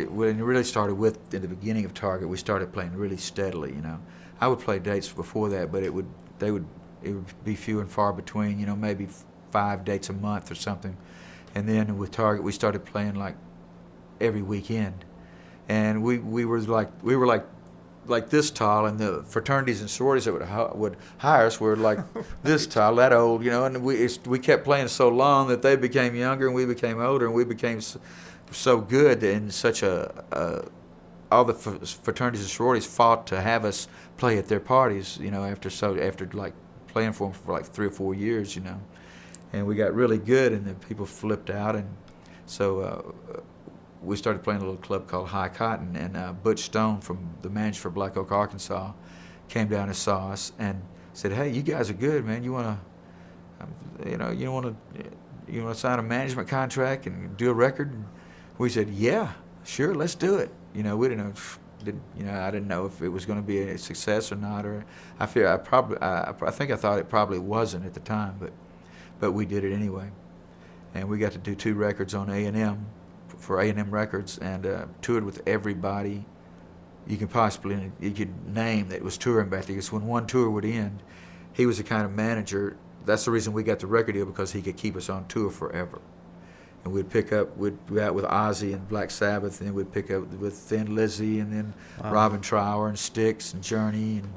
when it really started with in the beginning of Target, we started playing really steadily. You know, I would play dates before that, but it would be few and far between. You know, maybe 5 dates a month or something. And then with Target, we started playing like every weekend, and we were like this tall, and the fraternities and sororities that would hire us were like this tall, that old, you know, and we kept playing so long that they became younger and we became older, and we became so good in such all the fraternities and sororities fought to have us play at their parties, you know, after like playing for them for like 3 or 4 years, you know, and we got really good, and then people flipped out, and so we started playing a little club called High Cotton, and Butch Stone, from the manager for Black Oak, Arkansas, came down and saw us and said, "Hey, you guys are good, man. You want to sign a management contract and do a record?" And we said, "Yeah, sure, let's do it." You know, we didn't know, I didn't know if it was going to be a success or not, or I think I thought it probably wasn't at the time, but we did it anyway, and we got to do 2 records on A&M. For A&M Records, and toured with everybody you could name that was touring back there. Because when one tour would end, he was the kind of manager. That's the reason we got the record deal, because he could keep us on tour forever. And we'd be out with Ozzy and Black Sabbath, and then we'd pick up with Thin Lizzy, and then Robin Trower and Styx and Journey, and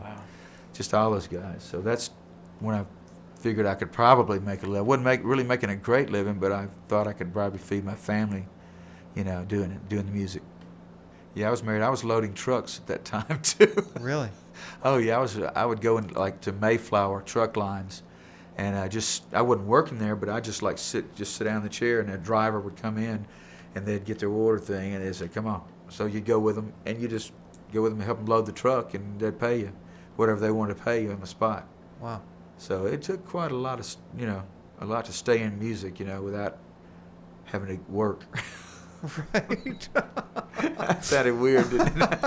just all those guys. So that's when I figured I could probably make a living. I wasn't really making a great living, but I thought I could probably feed my family, you know, doing the music. Yeah, I was married. I was loading trucks at that time too. Really? Oh yeah, I would go in like to Mayflower truck lines, and I wasn't working there, but I just like sit down in the chair, and a driver would come in, and they'd get their order thing, and they'd say, "Come on." So you go with them, and you just go with them and help them load the truck, and they'd pay you whatever they wanted to pay you on the spot. Wow. So it took quite a lot to stay in music, you know, without having to work. Right. That sounded weird, didn't it?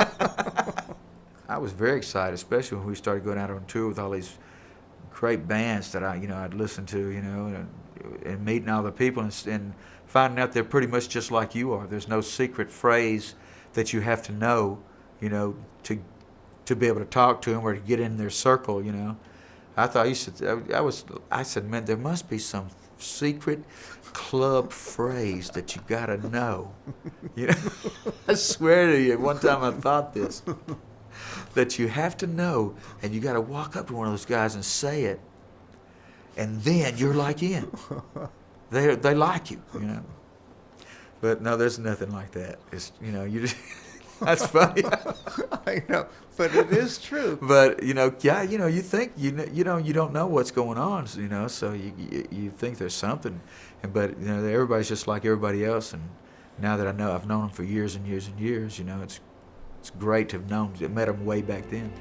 I was very excited, especially when we started going out on tour with all these great bands that I'd listened to, you know, and meeting all the people and finding out they're pretty much just like you are. There's no secret phrase that you have to know, you know, to be able to talk to them or to get in their circle, you know. I said, man, there must be some secret club phrase that you gotta know. You know, I swear to you, one time I thought this, that you have to know, and you gotta walk up to one of those guys and say it, and then you're like in. They like you, you know. But no, there's nothing like that. It's, you know, you just. That's funny. I know, but it is true. But you know, yeah, you know, you think you don't know what's going on, you know, so you think there's something, but you know, everybody's just like everybody else. And now that I've known them for years and years and years, you know, it's great to have met them way back then.